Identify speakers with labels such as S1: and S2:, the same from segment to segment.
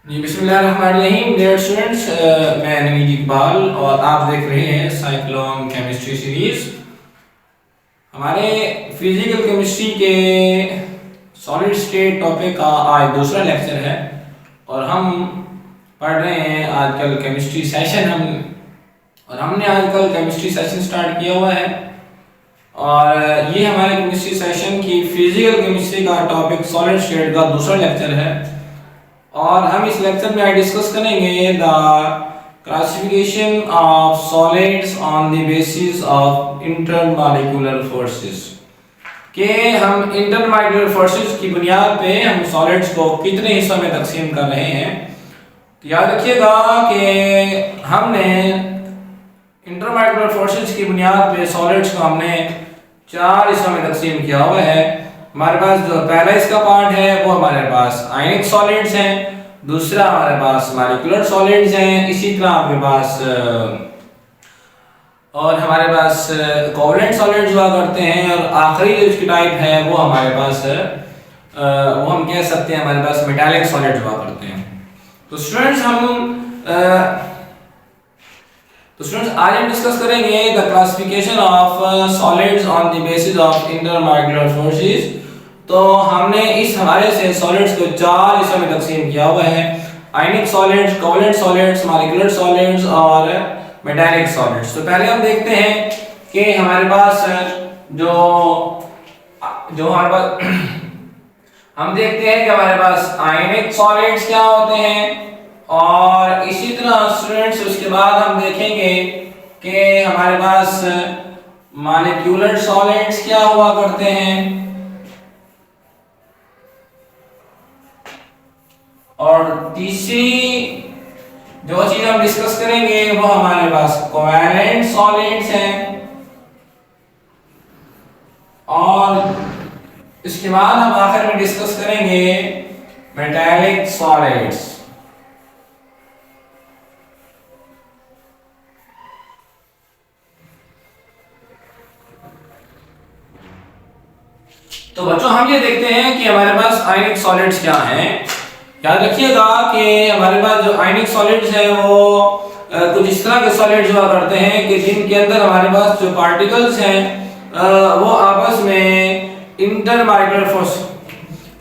S1: जी बिस्मिल्लाहिर्रहमानिर्रहीम dear students, मैं नवीद इकबाल और आप देख रहे हैं साइक्लोन केमिस्ट्री सीरीज। हमारे फिजिकल केमिस्ट्री के सॉलिड स्टेट टॉपिक का आज दूसरा लेक्चर है और हम पढ़ रहे हैं आजकल केमिस्ट्री सेशन। हमने आजकल केमिस्ट्री सेशन स्टार्ट किया हुआ है और ये हमारे केमिस्ट्री सेशन की फिजिकल केमिस्ट्री का टॉपिक सॉलिड स्टेट का दूसरा लेक्चर है और हम इस लेक्चर में आज डिस्कस करेंगे the classification of solids on the basis of intermolecular forces के हम इंटरमॉलिक्यूलर फोर्सेस की बुनियाद पे हम सॉलिड्स को कितने हिस्सों में तकसीम कर रहे हैं। तो याद रखिएगा कि हमने इंटरमॉलिक्यूलर फोर्सेस की बुनियाद पे सॉलिड्स को हमने 4 हिस्सों में तकसीम किया हुआ है। हमारे पास जो पहला इसका पार्ट है वो हमारे पास आयनिक सॉलिड्स हैं, दूसरा हमारे पास मॉलिक्यूलर सॉलिड्स हैं, इसी तरह आपके पास और हमारे पास कोवलेंट सॉलिड्स हुआ करते हैं और आखिरी जो इसकी टाइप है वो हमारे पास वो हम कह सकते हैं हमारे पास मेटालिक सॉलिड्स हुआ करते हैं। तो स्टूडेंट्स आज हम डिस्कस करेंगे the classification of solids on the basis of intermolecular forces. तो हमने इस हवाले से सॉलिड्स को 4 हिस्सों में तकसीम किया हुआ है, आयनिक solids, covalent solids, molecular solids और मेटालिक सॉलिड्स। तो पहले हम देखते हैं कि हमारे पास जो हमारे पास हम देखते हैं कि हमारे पास आयनिक सॉलिड्स क्या होते हैं और इसी तरह स्टूडेंट्स उसके बाद हम देखेंगे कि हमारे पास मॉलिक्यूलर सॉलिड्स क्या हुआ करते हैं और तीसरी जो चीज हम डिस्कस करेंगे वो हमारे पास कोवैलेंट सॉलिड्स हैं और इसके बाद हम आखिर में डिस्कस करेंगे मेटालिक सॉलिड्स। तो बच्चों हम ये देखते हैं कि हमारे पास आयनिक सॉलिड्स क्या हैं। याद रखिएगा कि हमारे पास जो आयनिक सॉलिड्स हैं वो कुछ इस तरह के सॉलिड्स हुआ करते हैं कि जिनके अंदर हमारे पास जो पार्टिकल्स हैं वो आपस में इंटरमॉलिक्यूलर फोर्स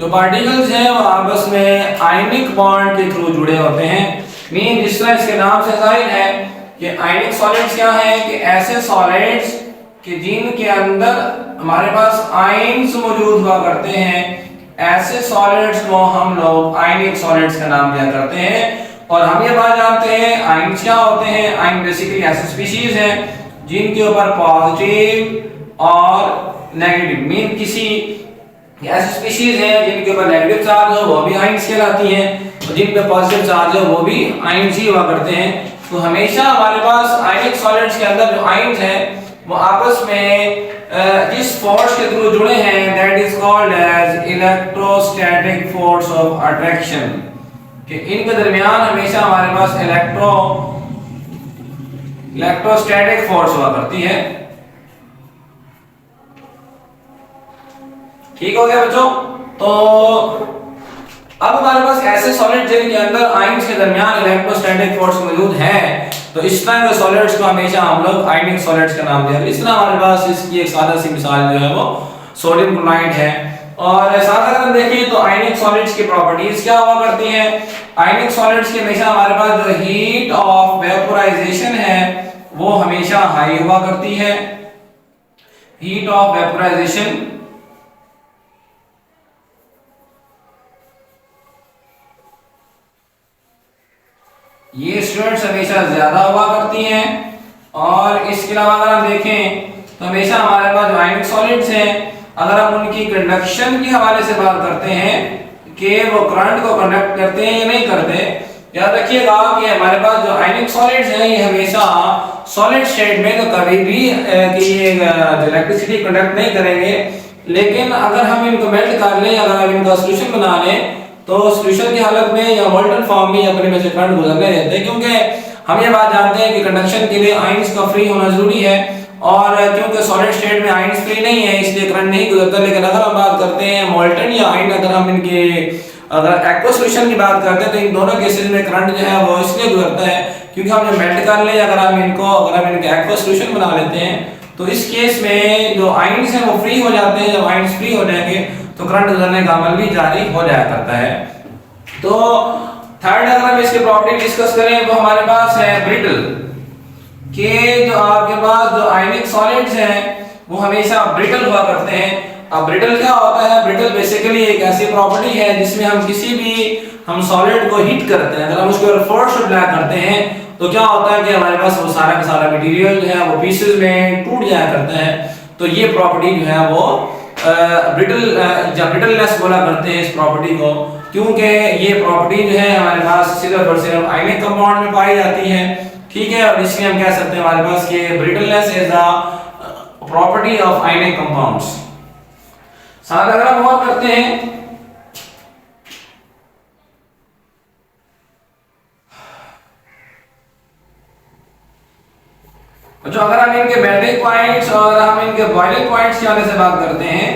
S1: जो पार्टिकल्स हैं वो आपस में आयनिक बॉन्ड के थ्रू जुड़े होते हैं। मीन जिस तरह इसके नाम से जाहिर है कि आयनिक सॉलिड्स क्या है कि ऐसे सॉलिड्स कि जिनके अंदर हमारे पास आयन्स मौजूद हुआ करते हैं, ऐसे सॉलिड्स को हम लोग आयनिक सॉलिड्स का नाम दिया करते हैं। और हम ये बात जानते हैं आयन्स क्या होते हैं। आयन बेसिकली ऐसे स्पीशीज हैं जिनके ऊपर पॉजिटिव और नेगेटिव मीन किसी ऐसी स्पीशीज हैं जिनके ऊपर नेगेटिव चार्ज हो वो भी आयन्स कहलाती हैं और जिन पे पॉजिटिव चार्ज हो वो भी आयन्स ही हुआ करते हैं। तो हमेशा हमारे पास आयनिक सॉलिड्स के अंदर जो आयन्स हैं वो आपस में जिस फोर्स के थ्रू जुड़े हैं that is called as electrostatic force of attraction कि इनके दरमियान हमेशा हमारे पास इलेक्ट्रोस्टैटिक फोर्स हुआ करती है। ठीक हो गया बच्चों। तो अब हमारे पास ऐसे सॉलिड जिनके अंदर आयन्स के दरमियान इलेक्ट्रोस्टैटिक फोर्स मौजूद है तो इस तरह के सॉलिड्स को हमेशा हम लोग आयनिक सॉलिड्स का नाम दिया। इस तरह हमारे पास इसकी एक सादा सी मिसाल जो है वो सोडियम क्लोराइड है। और साथ अगर हम देखें तो आयनिक सॉलिड्स की प्रॉपर्टीज क्या हुआ करती हैं। आयनिक सॉलिड्स की हमेशा हमारे पास जो हीट ऑफ वेपोराइजेशन है वो हमेशा हाई हुआ करती है। हीट ऑफ वेपोराइजेशन ये स्टूडेंट्स हमेशा ज्यादा हुआ करती हैं। और इसके अलावा अगर हम देखें तो हमेशा हमारे पास जो आयनिक सॉलिड्स हैं अगर हम उनकी कंडक्शन के हवाले से बात करते हैं कि वो करंट को कंडक्ट करते हैं या नहीं करते, याद रखिएगा कि हमारे पास जो आयनिक सॉलिड्स हैं ये हमेशा सॉलिड स्टेट में तो कभी भी इलेक्ट्रिसिटी कंडक्ट नहीं करेंगे, लेकिन अगर हम इनको मेल्ट कर लें, अगर हम इनका सॉल्यूशन बना लें तो सॉल्यूशन की हालत में या मोल्टन फॉर्म में अपने में से करंट गुजरने देते हैं। क्योंकि हम ये बात जानते हैं कि कंडक्शन के लिए आयन्स का फ्री होना जरूरी है और क्योंकि सॉलिड स्टेट में आयन्स फ्री नहीं है इसलिए करंट नहीं गुजरता। लेकिन अगर हम बात करते हैं मोल्टन या आयन, अगर हम इनके अगर एक्वा सॉल्यूशन की बात करते हैं तो इन दोनों केसेस में करंट जो है वो इसलिए गुजरता है क्योंकि हमने मेल्ट कर लिया। अगर हम इनके एक्वा सॉल्यूशन बना लेते हैं तो इस केस में जो आयंस हैं वो फ्री हो जाते हैं। जब आयंस फ्री हो जाएंगे तो करंट गुजरने का अमल भी जारी हो जाया करता है। तो थर्ड अगर हम इसके प्रॉपर्टी डिस्कस करें तो हमारे पास है ब्रिटल के जो आपके पास जो आयनिक सॉलिड्स हैं वो हमेशा ब्रिटल हुआ करते हैं। अब ब्रिटल क्या होता है? ब्रिटल बेसिकली एक ऐसी प्रॉपर्टी है जिसमें हम किसी भी हम सॉलिड को हीट करते हैं, अगर हम उसके ऊपर फोर्स अप्लाई करते हैं तो क्या होता है कि हमारे पास वो सारा का सारा मटेरियल जो है वो पीसेस में टूट जाया करता है। तो ये प्रॉपर्टी जो है वो ब्रिटलनेस बोला करते हैं इस प्रॉपर्टी को, क्योंकि ये प्रॉपर्टी जो है हमारे पास सिर्फ और सिर्फ आयनिक कंपाउंड में पाई जाती है। ठीक है, और इसलिए हम कह सकते हैं हमारे पास कि brittleness is the property of ionic compounds. साथ अगर हम और करते हैं जो अगर हम इनके मेल्टिंग पॉइंट्स और हम इनके बॉइलिंग पॉइंट्स के आने से बात करते हैं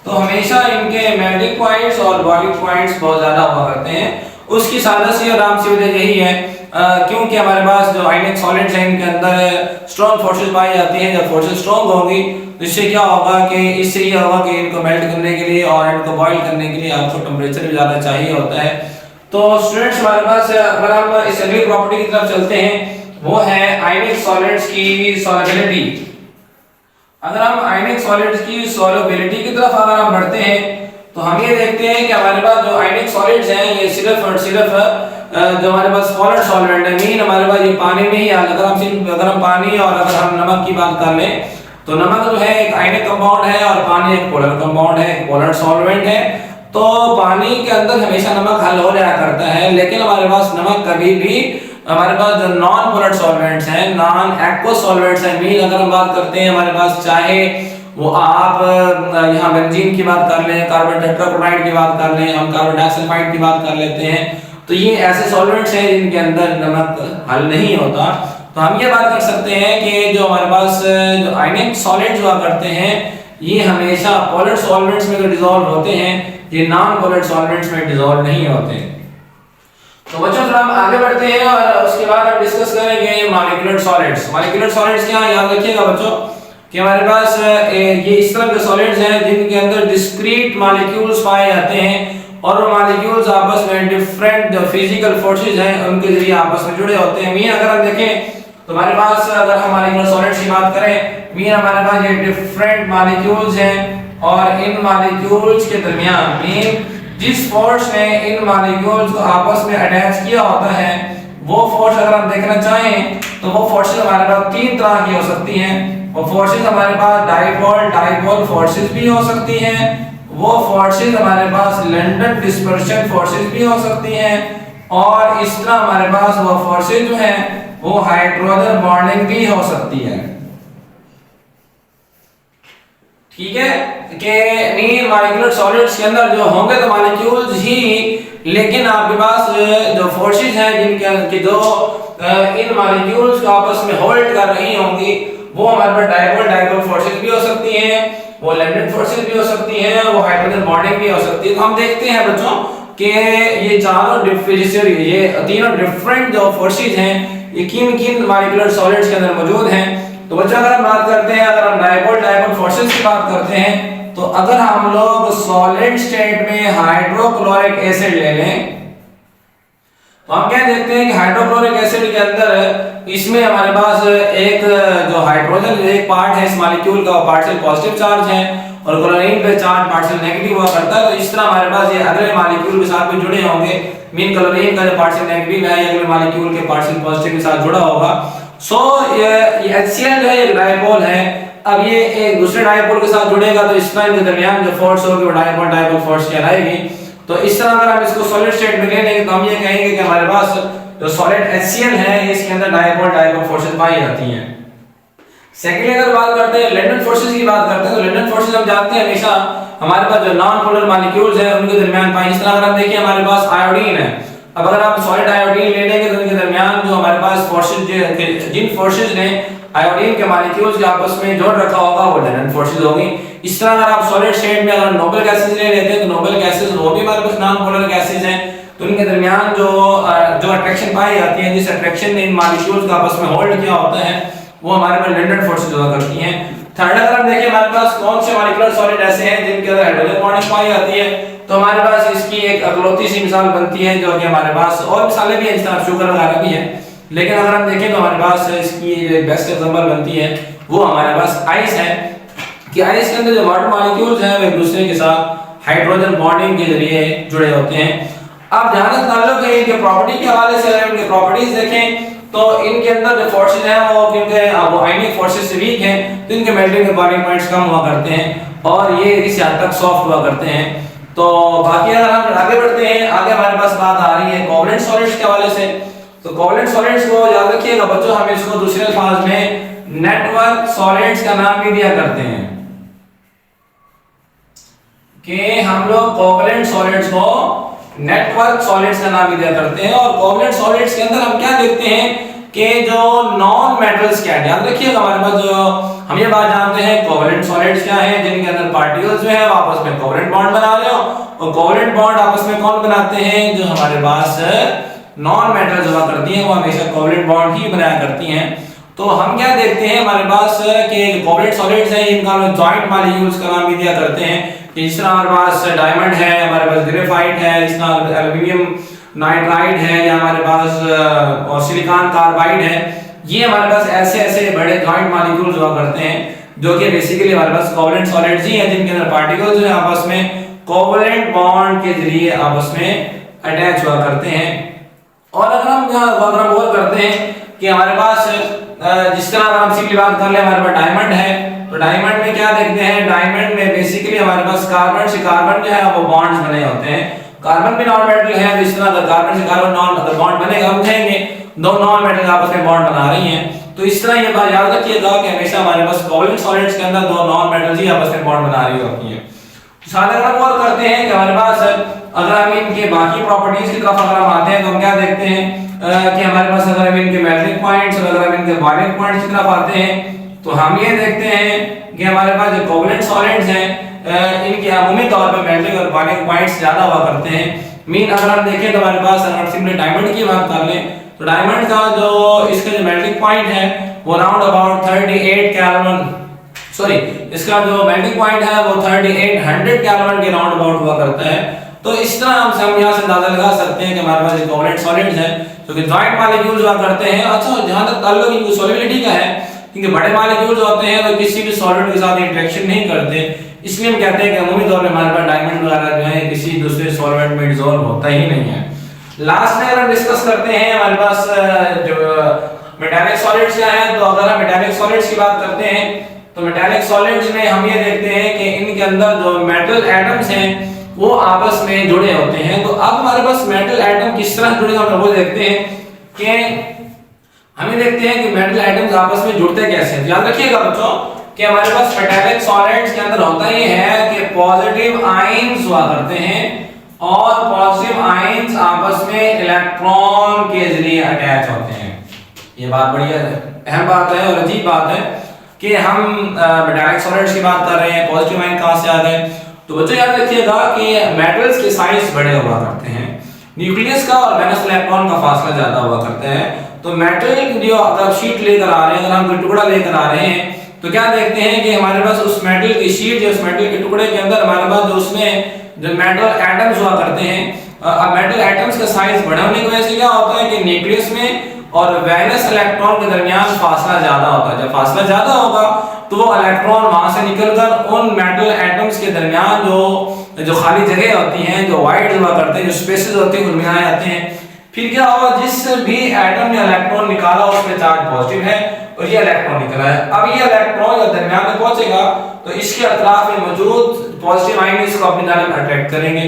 S1: तो हमेशा इनके मेल्टिंग पॉइंट्स और बॉइलिंग पॉइंट्स बहुत ज्यादा हुआ करते हैं। उसकी सादा सी और आम सी वजह यही है क्योंकि हमारे पास जो आयनिक सॉलिड्स हैं इनके अंदर स्ट्रॉन्ग फोर्सेस पाई जाती हैं। जब फोर्सेस स्ट्रॉन्ग होंगी तो इससे क्या होगा कि इससे ये होगा कि इनको मेल्ट करने के लिए और इनको बॉईल करने के लिए आपको टेम्परेचर भी ज़्यादा चाहिए होता है। तो स्टूडेंट्स हमारे पास अगर हम इस अगली प्रॉपर्टी की तरफ चलते हैं वो है आयनिक सॉलिड्स की सॉल्युबिलिटी। अगर हम आयनिक सॉलिड्स की सॉल्युबिलिटी की तरफ अगर हम बढ़ते हैं तो हम ये देखते हैं कि हमारे पास जो आयनिक सॉलिड्स हैं ये सिर्फ और सिर्फ जो हमारे पास सॉलिड सॉल्वेंट है, मीन हमारे पास ये पानी में ही अगर हम पानी और अगर हम नमक की बात कर लें तो नमक जो है एक आयनिक कंपाउंड है और पानी एक पोलर कंपाउंड है, एक पोलर सॉल्वेंट है। तो पानी के अंदर हमेशा नमक हल हो जाया करता है, लेकिन हमारे पास नमक कभी भी हमारे पास जो नॉन पोलर सॉल्वेंट्स हैं, नॉन एक्वस सॉल्वेंट्स हैं, मीन अगर हम बात करते हैं हमारे पास चाहे वो आप यहाँ बेंजीन की बात कर लें, कार्बन टेट्राक्लोराइड की बात कर लें, हम कार्बन डाइसल्फाइड की बात कर लेते हैं, तो ये ऐसे सॉल्वेंट्स हैं जिनके अंदर नमक हल नहीं होता। तो हम ये बात कर सकते हैं कि जो हमारे पास जो आयनिक सॉलिड्स हुआ करते हैं ये हमेशा पोलर सॉल्वेंट्स में तो डिसॉल्व होते हैं, ये नॉन पोलर सॉल्वेंट्स में डिसॉल्व नहीं होते। तो बच्चों थोड़ा हम आगे बढ़ते हैं और उसके बाद हम डिस्कस करेंगे मॉलिक्यूलर सॉलिड्स। मॉलिक्यूलर सॉलिड्स क्या याद रखिएगा बच्चों कि हमारे पास ये इस तरह के सॉलिड्स हैं जिनके अंदर डिस्क्रीट मॉलिक्यूल्स पाए जाते हैं और वो मॉलिक्यूल्स आपस में डिफरेंट जो फिजिकल फोर्सेस हैं उनके जरिए आपस में जुड़े होते हैं। मीन अगर हम देखें तो हमारे पास अगर हम मॉलिक्यूलर सॉलिड्स की बात करें, मीन हमारे पास ये डिफरेंट मॉलिक्यूल्स हैं और इन मॉलिक्यूल्स के दरमियान मीन जिस फोर्स ने इन मॉलिक्यूल्स को आपस में अटैच किया होता है वो फोर्स अगर हम देखना चाहें तो वो फोर्सेस हमारे पास तीन तरह की हो सकती हैं। वो फोर्सेस हमारे पास डाइपोल फोर्सेस भी हो सकती हैं, वो फोर्सेस हमारे पास लंडन डिस्पर्शन फोर्सेस भी हो सकती हैं और इस तरह हमारे पास वो फोर्सेस जो हैं वो हाइड्रोजन बॉन्डिंग भी हो सकती है। ठीक है कि मीन मॉलिक्यूलर सॉलिड्स के अंदर जो होंगे तो मॉलिक्यूल्स ही, लेकिन आपके पास जो फोर्सेस हैं जिनके जो इन मॉलिक्यूल्स को आपस में होल्ड कर रही होंगी वो हमारे पास डाइपोल फोर्सेस भी हो सकती हैं, वो लंडन फोर्सेस भी हो सकती हैं, वो हाइड्रोजन बॉन्डिंग भी हो सकती है। तो हम देखते हैं बच्चों कि ये चारों ये तीनों डिफरेंट जो फोर्सेस हैं ये किन मॉलिक्यूलर सॉलिड्स के अंदर मौजूद हैं। तो बच्चों अगर हम बात करते हैं, अगर हम डाइपोल फोर्सेस की बात करते हैं तो अगर हम लोग सॉलिड स्टेट में हाइड्रोक्लोरिक एसिड ले लें तो हम क्या देखते हैं कि हाइड्रोक्लोरिक एसिड के अंदर इसमें हमारे पास एक जो हाइड्रोजन एक पार्ट है इस मॉलिक्यूल का पार्शियल पॉजिटिव चार्ज है और क्लोरीन पे चार्ज पार्शियल नेगेटिव हुआ करता है। तो इस तरह हमारे पास ये अगले मॉलिक्यूल के साथ भी जुड़े होंगे, मीन क्लोरीन का जो पार्शियल नेगेटिव है ये अगले मॉलिक्यूल के पार्शियल पॉजिटिव के साथ जुड़ा होगा। सो ये HCl जो है ये डाइपोल है, अब ये एक दूसरे डाइपोल के साथ जुड़ेगा तो इस तरह इनके दरमियान जो फोर्स होगी वो डाइपोल फोर्स कहलाएगी। तो इस तरह अगर हम इसको सॉलिड स्टेट में ले लेंगे तो हम ये कहेंगे कि हमारे पास जो सॉलिड HCl है इसके अंदर डाइपोल फोर्सेस पाई जाती हैं। सेकेंडली अगर बात करते हैं लंडन फोर्सेस की बात करते हैं तो लंडन फोर्सेस हम जानते हैं हमेशा हमारे पास जो नॉन पोलर मॉलिक्यूल्स हैं उनके दरमियान पाई। इस तरह अगर हम देखिए हमारे पास आयोडीन है, अब अगर आप सॉलिड आयोडीन ले लेंगे तो उनके दरमियान जो हमारे पास फोर्सेस जिन फोर्सेस ने आयोडीन के मॉलिक्यूल्स के आपस में जोड़ रखा होगा वो लंडन फोर्सेस होगी। इस तरह अगर आप सॉलिड स्टेट में अगर नोबल गैसेस ले लेते हैं तो नोबल गैसेस वो भी हमारे पास नॉन पोलर गैसेस हैं, तो इनके दरमियान जो अट्रैक्शन पाई जाती है, जिस अट्रैक्शन ने इन मॉलिक्यूल्स को आपस में होल्ड किया होता है, वो हमारे पास लैंडेड फोर्सेस हुआ करती हैं। थर्ड अगर हम देखें हमारे पास कौन से मॉलिक्यूलर सॉलिड ऐसे हैं जिनके अंदर हाइड्रोजन बॉन्डिंग पाई जाती है, तो हमारे पास इसकी एक अकलौती सी मिसाल बनती है जो कि हमारे पास और मिसालें भी हैं, जिस तरह शुगर वगैरह भी है, लेकिन अगर हम देखें तो हमारे पास इसकी बेस्ट एग्जांपल बनती है वो हमारे पास आइस है कि आइस के अंदर जो वाटर मॉलिक्यूल्स हैं वो एक दूसरे के साथ हाइड्रोजन बॉन्डिंग के जरिए जुड़े होते हैं। अब जहां तक ताल्लुक है इनके प्रॉपर्टी के हवाले से, अगर इनके प्रॉपर्टीज देखें तो इनके अंदर जो फोर्सेस हैं वो क्योंकि वो आयनिक फोर्सेस से वीक हैं तो इनके मेल्टिंग के बॉइलिंग पॉइंट्स कम हुआ करते हैं और ये इस हद तक सॉफ्ट हुआ करते हैं। तो बाकी अगर हम आगे बढ़ते हैं, आगे हमारे पास बात आ रही है कोवलेंट सॉलिड्स के हवाले से। तो कोवलेंट सॉलिड्स को याद रखिएगा बच्चों, हम इसको दूसरे अल्फाज में नेटवर्क सॉलिड्स का नाम भी दिया करते हैं कि हम लोग कोवलेंट सॉलिड्स को नेटवर्क सॉलिड्स का नाम भी दिया करते हैं। और कोवलेंट सॉलिड्स के अंदर हम क्या देखते हैं कि जो नॉन मेटल्स क्या है, याद रखिएगा हमारे पास जो हम ये बात जानते हैं कोवलेंट सॉलिड्स क्या है, जिनके अंदर पार्टिकल्स जो है वो आपस में कोवलेंट बॉन्ड बना रहे हो, और कोवलेंट बॉन्ड आपस में कौन बनाते हैं, जो हमारे पास नॉन मेटल्स हुआ करती हैं वो हमेशा कोवलेंट बॉन्ड ही बनाया करती हैं। तो हम क्या देखते हैं हमारे पास कि कोवलेंट सॉलिड्स हैं इनका हम जॉइंट मॉलिक्यूल्स का नाम भी दिया करते हैं। इस तरह हमारे पास डायमंड है, हमारे पास ग्रेफाइट है, इस तरह एल्युमिनियम नाइट्राइड है, या हमारे पास और सिलिकॉन कार्बाइड है, ये हमारे पास ऐसे ऐसे बड़े जॉइंट मॉलिक्यूल्स हुआ करते हैं जो कि बेसिकली हमारे पास कोवलेंट सॉलिड्स ही हैं, जिनके अंदर पार्टिकल्स जो है आपस में कोवलेंट बॉन्ड के जरिए आपस में अटैच हुआ करते हैं। और अगर हम और करते हैं कि हमारे पास जिस तरह अगर हम सिंपली बात कर ले, हमारे पास डायमंड है, तो डायमंड में क्या देखते हैं, डायमंड में बेसिकली हमारे पास कार्बन से कार्बन जो है वो बॉन्ड्स बने होते हैं। कार्बन भी नॉन मेटल है, तो इस तरह अगर कार्बन से कार्बन नॉन अगर बॉन्ड बनेगा हम कहेंगे दो नॉन मेटल आपस में बॉन्ड बना रही हैं। तो इस तरह ये बात याद रखिएगा कि हमेशा हमारे पास कोवलेंट सॉलिड्स के अंदर दो नॉन मेटल्स ही आपस में बॉन्ड बना रही होती हैं। साथ अगर हम और करते हैं कि हमारे पास अगर हम इनके बाकी प्रॉपर्टीज की तरफ अगर हम आते हैं तो हम क्या देखते हैं कि हमारे पास अगर हम इनके मेल्टिंग पॉइंट्स और अगर हम इनके बॉइलिंग पॉइंट्स की तरफ आते हैं तो हम ये देखते हैं कि हमारे पास जो कोवलेंट सॉलिड्स हैं इनके अमूमी तौर पे मेल्टिंग और बॉइलिंग पॉइंट्स ज्यादा हुआ करते हैं। मीन अगर हम देखें तो हमारे पास अगर सिंपली डायमंड की बात कर लें तो डायमंड का जो इसका जो मेल्टिंग पॉइंट है वो राउंड अबाउट 38 केल्विन, सॉरी इसका जो मेल्टिंग पॉइंट है वो 3800 केल्विन के राउंड अबाउट हुआ करता है। तो इस तरह हम यहाँ से अंदाजा लगा सकते हैं कि हमारे पास जो कोवलेंट सॉलिड्स हैं जो कि जॉइंट मॉलिक्यूल्स हुआ करते हैं। अच्छा, जहां तक ताल्लुक इनकी सॉल्युबिलिटी का है, क्योंकि बड़े मॉलिक्यूल्स होते हैं तो किसी भी सॉलिड के साथ इंटरेक्शन नहीं करते, इसलिए हम कहते हैं कि अमूमी तौर पे हमारे पास डायमंड वगैरह जो है किसी दूसरे सॉल्वेंट में डिसॉल्व होता ही नहीं है। लास्ट में अगर हम डिस्कस करते हैं हमारे पास जो मेटालिक सॉलिड्स क्या हैं, तो अगर हम मेटालिक सॉलिड्स की बात करते हैं तो मेटालिक सॉलिड्स में हम ये देखते हैं कि इनके अंदर जो मेटल एटम्स हैं वो आपस में जुड़े होते हैं। तो अब हमारे पास मेटल एटम किस तरह जुड़े हम वो देखते हैं कि हमें देखते हैं कि मेटल एटम्स आपस में जुड़ते कैसे हैं। याद रखिएगा बच्चों कि हमारे पास मेटालिक सॉलिड्स के अंदर होता ये है कि पॉजिटिव आयंस हुआ करते हैं और पॉजिटिव आयंस आपस में इलेक्ट्रॉन के जरिए अटैच होते हैं। ये बात बड़ी अहम बात है और अजीब बात है कि हम मेटालिक सॉलिड्स की बात कर रहे हैं, पॉजिटिव आयन कहां से आ गए। तो बच्चों याद रखिएगा कि मेटल्स के साइज बड़े हुआ करते हैं, न्यूक्लियस का और वैलेंस इलेक्ट्रॉन का फासला ज्यादा हुआ करता है। तो मेटल जो अगर आप शीट लेकर आ रहे हैं, अगर हम कोई टुकड़ा लेकर आ रहे हैं तो क्या देखते हैं कि हमारे पास उस मेटल की शीट या उस मेटल के टुकड़े के अंदर हमारे पास जो उसमें जो मेटल एटम्स हुआ करते हैं, अब मेटल एटम्स का साइज बड़ा होने की वजह से क्या होता है कि न्यूक्लियस में और वैलेंस इलेक्ट्रॉन के दरमियान फासला ज्यादा होता है। जब फासला ज्यादा होगा तो वो इलेक्ट्रॉन वहां से निकलकर उन मेटल एटम्स के दरमियान जो खाली जगह होती हैं, जो वाइड हुआ करते हैं, जो स्पेसेस होते हैं उनमें आ जाते हैं। फिर क्या होगा, जिस भी एटम ने इलेक्ट्रॉन निकाला उसमें चार्ज पॉजिटिव है और ये इलेक्ट्रॉन निकला है। अब ये इलेक्ट्रॉन जब दरमियान में पहुंचेगा तो इसके अतराफ में मौजूद पॉजिटिव आयन इसको अपनी तरफ अट्रैक्ट करेंगे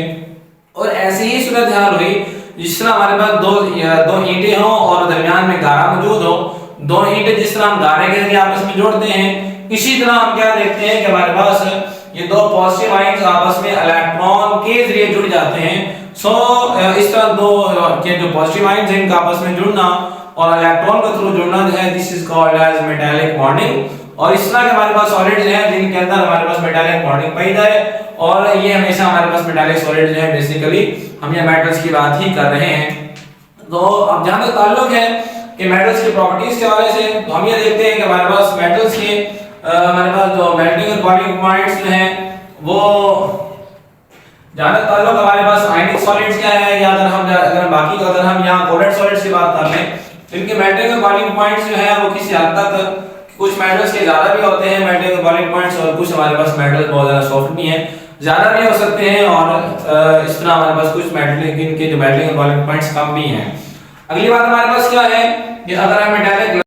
S1: और ऐसे ही सूरत हाल हुई जिस तरह हमारे पास दो ईंटें हों और दरमियान में गारा मौजूद हो। दो ईंटें जिस तरह हम गारे के जरिए आपस में जोड़ते हैं, इसी तरह हम क्या देखते हैं कि हमारे पास ये दो पॉजिटिव आयंस आपस में इलेक्ट्रॉन के जरिए जुड़ जाते हैं। सो इस तरह दो के जो पॉजिटिव आयंस हैं इनका आपस में जुड़ना और इलेक्ट्रॉन के थ्रू जुड़ना जो है this is called as metallic bonding. और इस तरह के हमारे पास सॉलिड्स हैं जिनके अंदर हमारे पास मेटालिक बॉन्डिंग पाई जाए, और ये हमेशा हमारे पास मेटालिक सॉलिड जो है बेसिकली हम ये मेटल्स की बात ही कर रहे हैं। तो अब जहां तक ताल्लुक है कि मेटल्स की प्रॉपर्टीज के हवाले से, तो हम ये देखते हैं कि हमारे पास मेटल्स के हमारे पास जो मेल्टिंग और बॉइलिंग पॉइंट्स जो हैं वो जहां तक ताल्लुक हमारे पास आयनिक सॉलिड्स क्या है, या अगर हम यहाँ कोलेट सॉलिड्स की बात कर लें तो इनके मेल्टिंग और बॉइलिंग पॉइंट्स जो है वो किसी हद तक कुछ मेटल्स के ज्यादा भी होते हैं मेल्टिंग और बॉइलिंग पॉइंट्स, और कुछ हमारे पास मेटल बहुत ज्यादा सॉफ्ट भी हैं, ज्यादा भी हो सकते हैं, और इस तरह हमारे पास कुछ मेटल इनके जो मेल्टिंग और बॉइलिंग पॉइंट्स कम भी हैं। अगली बात हमारे पास क्या है कि अगर हम मेटालिक